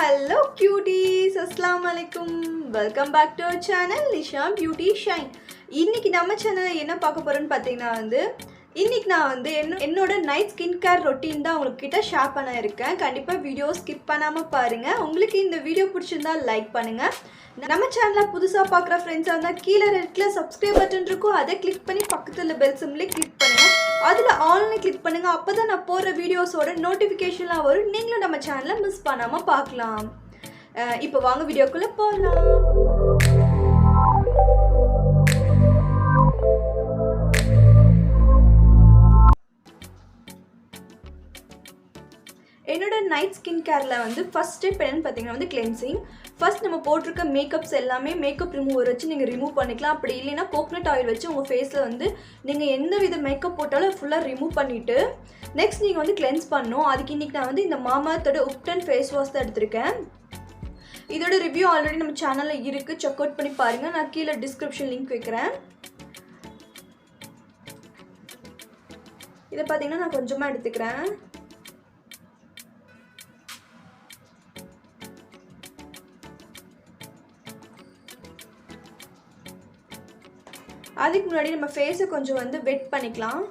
Hello cuties, Assalamu alaikum. Welcome back to our channel Lisha Beauty Shine. இன்னைக்கு நம்ம சேனல்ல என்ன பார்க்க போறோம்னு பாத்தீங்கன்னா இன்னைக்கு நான் என்னோட நைட் ஸ்கின் கேர் ரொட்டீன் தான் உங்களுக்கு ஷேர் பண்ண இருக்கேன். கண்டிப்பா வீடியோ ஸ்கிப் பண்ணாம பாருங்க. உங்களுக்கு இந்த வீடியோ பிடிச்சிருந்தா லைக் பண்ணுங்க. நம்ம சேனலை புதுசா பார்க்குற ஃப்ரெண்ட்ஸா இருந்தா கீழ ரெட்ல சப்ஸ்கிரைப் பட்டன் இருக்கும். அதை கிளிக் பண்ணி பக்கத்துல பெல் சிம்பலை கிளிக் பண்ணுங்க. அதுல ஆல்னு கிளிக் பண்ணுங்க. அப்பதான் நான் போடுற வீடியோஸோட நோட்டிஃபிகேஷன்லாம் வரும். நீங்களும் நம்ம சேனலை மிஸ் பண்ணாம பார்க்கலாம். இப்போ வாங்க வீடியோக்குள்ள போகலாம். என்னோட நைட் ஸ்கின் கேரில் ஃபர்ஸ்ட் ஸ்டெப் என்னன்னு பார்த்தீங்கன்னா கிளென்சிங். ஃபர்ஸ்ட் நம்ம போட்டிருக்க மேக்கப்ஸ் எல்லாமே மேக்கப் ரிமூவர் வச்சு நீங்கள் ரிமூவ் பண்ணிக்கலாம். அப்படி இல்லைன்னா கோகனட் ஆயில் வச்சு உங்கள் ஃபேஸில் நீங்கள் எந்த வித மேக்கப் போட்டாலும் ஃபுல்லாக ரிமூவ் பண்ணிவிட்டு நெக்ஸ்ட் நீங்கள் கிளென்ஸ் பண்ணணும். அதுக்கு இன்றைக்கி நான் இந்த மாமாத்தோட உப்டன் ஃபேஸ் வாஷ் தான் எடுத்திருக்கேன். இதோட ரிவ்யூ ஆல்ரெடி நம்ம சேனலில் இருக்குது, செக் அவுட் பண்ணி பாருங்கள். நான் கீழே டிஸ்கிரிப்ஷன் லிங்க் வைக்கிறேன். இதை பார்த்தீங்கன்னா நான் கொஞ்சமாக எடுத்துக்கிறேன். அதுக்கு முன்னாடி நம்ம ஃபேஸை கொஞ்சம் வெட் பண்ணிக்கலாம்.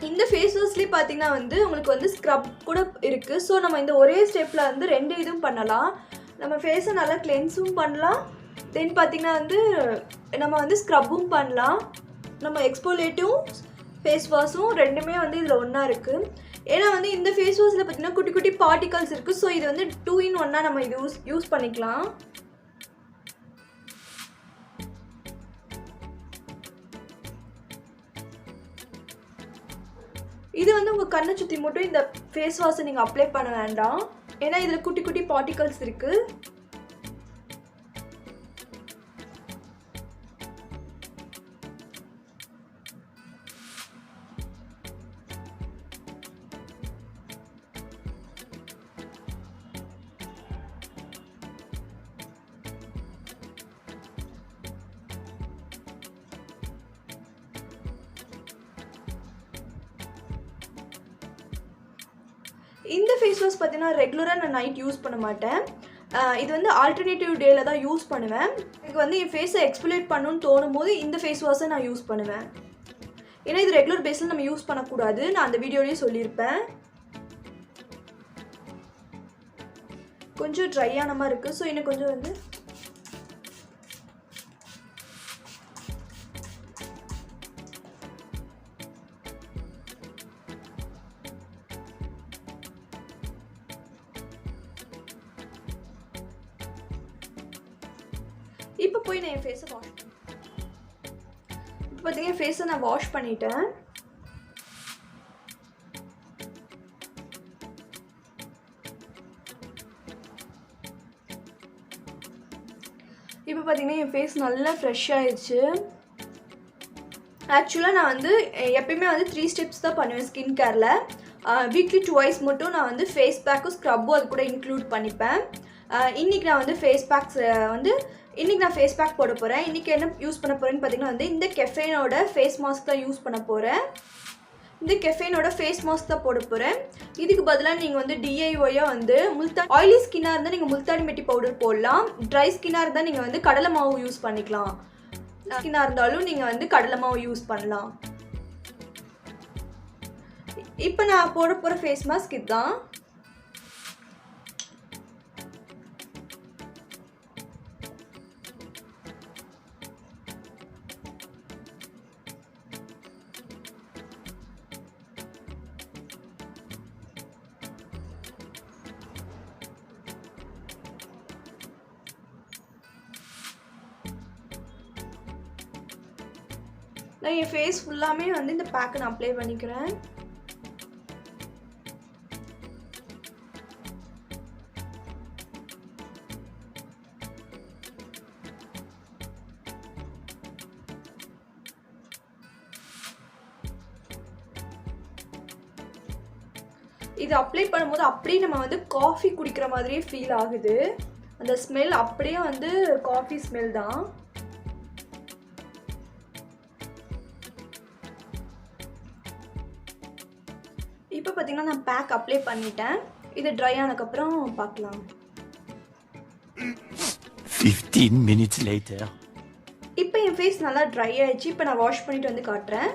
இந்த ஃபேஸ் வாஷ்லேயே பார்த்தீங்கன்னா உங்களுக்கு ஸ்க்ரப் கூட இருக்குது. ஸோ நம்ம இந்த ஒரே ஸ்டெப்பில் ரெண்டு இதுவும் பண்ணலாம். நம்ம ஃபேஸை நல்லா கிளென்ஸும் பண்ணலாம். தென் பார்த்தீங்கன்னா நம்ம ஸ்க்ரப்பும் பண்ணலாம். நம்ம எக்ஸ்போலேட்டிவும் ஃபேஸ் வாஷும் ரெண்டுமே இதில் ஒன்றா இருக்குது. ஏன்னா இந்த ஃபேஸ் வாஷில் பார்த்தீங்கன்னா குட்டி குட்டி பார்ட்டிகல்ஸ் இருக்குது. ஸோ இது 2 in 1 நம்ம இது யூஸ் பண்ணிக்கலாம். இது உங்கள் கண்ணை சுற்றி மட்டும் இந்த ஃபேஸ் வாஷை நீங்கள் அப்ளை பண்ண வேண்டாம். ஏன்னா இதில் குட்டி குட்டி பார்ட்டிகல்ஸ் இருக்குது. இந்த ஃபேஸ் வாஷ் பார்த்தீங்கன்னா ரெகுலராக நான் நைட் யூஸ் பண்ண மாட்டேன். இது ஆல்டர்னேட்டிவ் டேல தான் யூஸ் பண்ணுவேன். எனக்கு என் ஃபேஸை எக்ஸ்போலேட் பண்ணணும்னு தோணும் போது இந்த ஃபேஸ் வாஷை நான் யூஸ் பண்ணுவேன். ஏன்னா இது ரெகுலர் பேஸில் நம்ம யூஸ் பண்ணக்கூடாது. நான் அந்த வீடியோலேயே சொல்லியிருப்பேன். கொஞ்சம் ட்ரையான மாதிரி இருக்குது. ஸோ இன்னும் கொஞ்சம் இப்போ போய் நான் என் ஃபேஸை வாஷ் இப்போ பார்த்தீங்கன்னா ஃபேஸை நான் வாஷ் பண்ணிட்டேன். இப்போ பார்த்தீங்கன்னா என் ஃபேஸ் நல்லா ஃப்ரெஷ் ஆயிடுச்சு. ஆக்சுவலாக நான் எப்பயுமே 3 ஸ்டெப்ஸ் தான் பண்ணுவேன் ஸ்கின் கேரில். வீக்லி 2 மட்டும் நான் ஃபேஸ் பேக்கும் ஸ்க்ரப்பும் அது கூட இன்க்ளூட் பண்ணிப்பேன். இன்றைக்கி நான் ஃபேஸ் பேக்ஸ் இன்றைக்கி நான் ஃபேஸ் பேக் போட போகிறேன். இன்றைக்கி என்ன யூஸ் பண்ண போகிறேன்னு பார்த்தீங்கன்னா இந்த கெஃபைனோட ஃபேஸ் மாஸ்க் தான் யூஸ் பண்ண போகிறேன். இந்த கெஃபைனோட ஃபேஸ் மாஸ்க் தான் போட போகிறேன். இதுக்கு பதிலாக நீங்கள் டிஐஒயாக ஆயிலி ஸ்கின்னாக இருந்தால் நீங்கள் முல்தானி மெட்டி பவுடர் போடலாம். ட்ரை ஸ்கின்னாக இருந்தால் நீங்கள் கடலை மாவு யூஸ் பண்ணிக்கலாம். ஸ்கின்னாக இருந்தாலும் நீங்கள் கடலை மாவு யூஸ் பண்ணலாம். இப்போ நான் போட போகிற ஃபேஸ் மாஸ்க் இதுதான். நான் என் ஃபேஸ் ஃபுல்லாமே இந்த பேக்கை நான் அப்ளை பண்ணிக்கிறேன். இது அப்ளை பண்ணும்போது அப்படியே நம்ம வந்து காஃபி குடிக்கிற மாதிரியே ஃபீல் ஆகுது. அந்த ஸ்மெல் அப்படியே வந்து காஃபி ஸ்மெல் தான். இப்போ பார்த்தீங்கன்னா நான் பேக் அப்ளை பண்ணிட்டேன். இது ட்ரை ஆனதுக்கப்புறம் பார்க்கலாம். 15 minutes later. இப்போ என் ஃபேஸ் நல்லா ட்ரை ஆயிடுச்சு. இப்போ நான் வாஷ் பண்ணிட்டு வந்து காட்டுறேன்.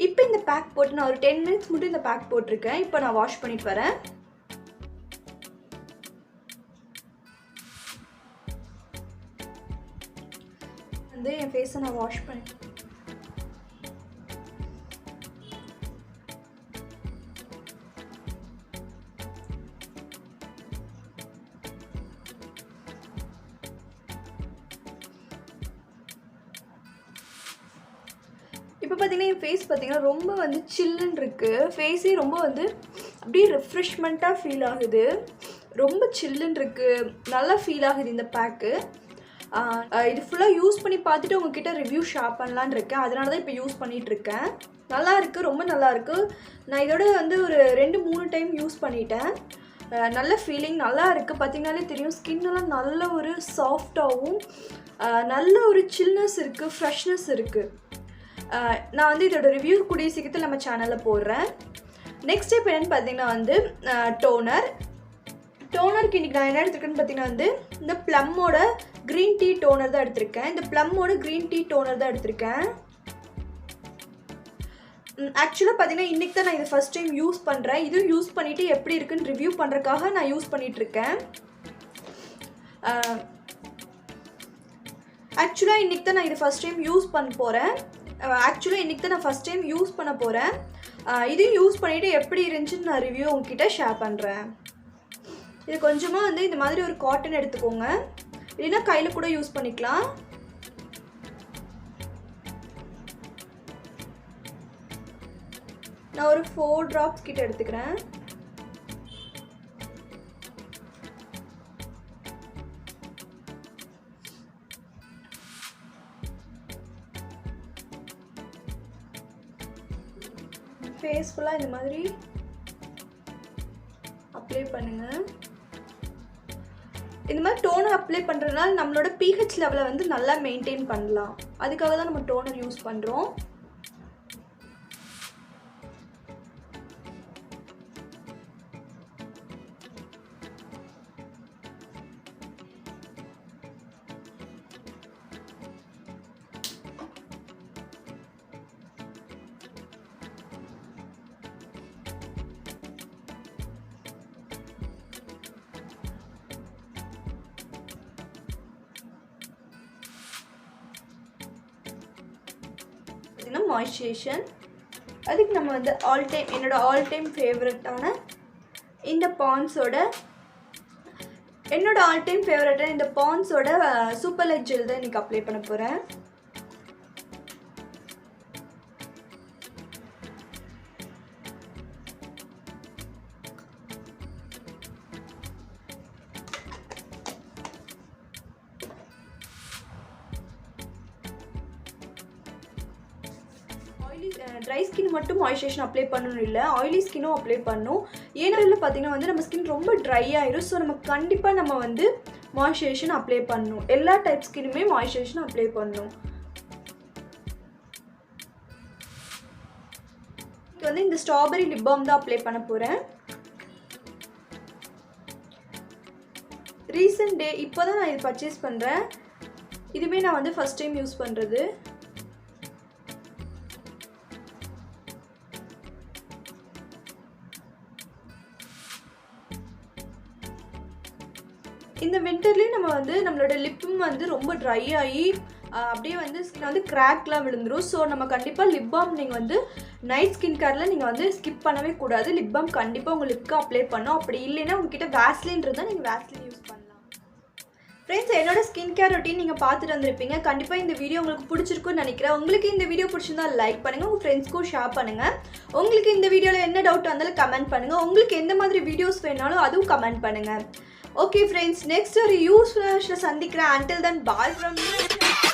இப்போ இந்த பேக் போட்டு நான் ஒரு 10 minutes மட்டும் இந்த பேக் போட்டிருக்கேன். இப்போ நான் வாஷ் பண்ணிட்டு வரேன். வந்து என் ஃபேஸை நான் வாஷ் பண்ணி இப்போ பார்த்தீங்கன்னா என் ஃபேஸ் பார்த்தீங்கன்னா ரொம்ப வந்து சில்லுன்னு இருக்குது. ஃபேஸே ரொம்ப வந்து அப்படியே ரெஃப்ரெஷ்மெண்ட்டாக ஃபீல் ஆகுது. ரொம்ப சில்லுன்னு இருக்குது. நல்லா ஃபீல் ஆகுது இந்த பேக்கு. இது ஃபுல்லாக யூஸ் பண்ணி பார்த்துட்டு உங்ககிட்ட ரிவ்யூ ஷேர் பண்ணலான்னு இருக்கேன். அதனால தான் இப்போ யூஸ் பண்ணிகிட்ருக்கேன். நல்லா இருக்குது, ரொம்ப நல்லாயிருக்கு. நான் இதோட வந்து ஒரு 2-3 டைம் யூஸ் பண்ணிட்டேன். நல்ல ஃபீலிங் நல்லா இருக்குது. பார்த்தீங்கன்னாலே தெரியும் ஸ்கின்னெல்லாம் நல்ல ஒரு சாஃப்டாகவும் நல்ல ஒரு சில்னஸ் இருக்குது, ஃப்ரெஷ்னஸ் இருக்குது. நான் வந்து இதோட ரிவ்யூ கூடிய சீக்கிரத்தில் நம்ம சேனலில் போடுறேன். நெக்ஸ்ட் ஸ்டெப் என்னென்னு பார்த்தீங்கன்னா வந்து டோனருக்கு இன்றைக்கி நான் என்ன எடுத்துருக்கேன்னு பார்த்தீங்கன்னா வந்து இந்த ப்ளம்மோட க்ரீன் டீ டோனர் தான் எடுத்திருக்கேன். இந்த ப்ளம்மோட க்ரீன் டீ டோனர் தான் எடுத்திருக்கேன். ஆக்சுவலாக பார்த்தீங்கன்னா இன்றைக்கி தான் நான் இது ஃபஸ்ட் டைம் யூஸ் பண்ணுறேன். இதுவும் யூஸ் பண்ணிவிட்டு எப்படி இருக்குன்னு ரிவ்யூ பண்ணுறதுக்காக நான் யூஸ் பண்ணிகிட்ருக்கேன். ஆக்சுவலாக இன்றைக்கி தான் நான் இது ஃபஸ்ட் டைம் யூஸ் பண்ண போகிறேன். இதையும் யூஸ் பண்ணிவிட்டு எப்படி இருந்துச்சுன்னு நான் ரிவ்யூ உங்ககிட்ட ஷேர் பண்ணுறேன். இது கொஞ்சமாக வந்து இந்த மாதிரி ஒரு காட்டன் எடுத்துக்கோங்க, இல்லைன்னா கையில் கூட யூஸ் பண்ணிக்கலாம். நான் ஒரு 4 ட்ராப்ஸ் கிட்ட எடுத்துக்கிறேன். ஃபேஸ் ஃபுல்லாக இந்த மாதிரி அப்ளை பண்ணுங்கள். இந்த மாதிரி டோனர் அப்ளை பண்ணுறதுனால நம்மளோட pH லெவலை வந்து நல்லா மெயின்டைன் பண்ணலாம். அதுக்காக தான் நம்ம டோனர் யூஸ் பண்ணுறோம். மாய்ஸ்சரைசேஷன் அதுக்கு நம்ம வந்து என்னோட ஆல் டைம் ஃபேவரட்டான இந்த பாண்ட்ஸோட சூப்பர் லைட் ஜெல் தான் இன்றைக்கி அப்ளை பண்ண போகிறேன். ட்ரை ஸ்கின் மட்டும் மாய்ஸ்சரைசேஷன் அப்ளை பண்ணணும் இல்லை, ஆயிலி ஸ்கின்னும் அப்ளை பண்ணணும். ஏன்னா பார்த்தீங்கன்னா வந்து நம்ம ஸ்கின் ரொம்ப ட்ரை ஆயிடும். ஸோ நம்ம கண்டிப்பாக நம்ம வந்து மாய்ஸ்சரைசேஷன் அப்ளை பண்ணணும். எல்லா டைப் ஸ்கின்னுமே மாய்ஸ்சரைசேஷன் அப்ளை பண்ணணும். இப்போ வந்து இந்த ஸ்ட்ராபெரி லிப் பாம் தான் அப்ளை பண்ண போகிறேன். ரீசெண்ட் டே இப்போ தான் நான் இது பர்ச்சேஸ் பண்ணுறேன். இதுவே நான் வந்து ஃபஸ்ட் டைம் யூஸ் பண்ணுறது. இந்த வின்டர்லேயும் நம்ம வந்து நம்மளோட லிப்பும் வந்து ரொம்ப ட்ரை ஆகி அப்படியே வந்து ஸ்கின் வந்து கிராக்லாம் விழுந்துடும். ஸோ நம்ம கண்டிப்பாக லிப் பாம் நீங்கள் வந்து நைட் ஸ்கின் கேரில் நீங்கள் வந்து ஸ்கிப் பண்ணவே கூடாது. லிப் பாம் கண்டிப்பாக உங்கள் லிப்க்கு அப்ளை பண்ணணும். அப்படி இல்லைன்னா உங்ககிட்ட வேஸ்லின் இருந்தால் நீங்கள் வேஸ்லின் யூஸ் பண்ணலாம். ஃப்ரெண்ட்ஸ், என்னோட ஸ்கின் கேர் ரொட்டீன் நீங்கள் பார்த்துட்டு வந்திருப்பீங்க. கண்டிப்பாக இந்த வீடியோ உங்களுக்கு பிடிச்சிருக்குன்னு நினைக்கிறேன். உங்களுக்கு இந்த வீடியோ பிடிச்சிருந்தா லைக் பண்ணுங்கள், உங்கள் ஃப்ரெண்ட்ஸ்க்கும் ஷேர் பண்ணுங்கள். உங்களுக்கு இந்த வீடியோவில் என்ன டவுட் வந்தாலும் கமெண்ட் பண்ணுங்கள். உங்களுக்கு எந்த மாதிரி வீடியோஸ் வேணாலும் அதுவும் கமெண்ட் பண்ணுங்கள். Okay friends, next ஒரு யூஸ்ஃபுல்லான சந்திக்கிறேன். Until then, bye from me.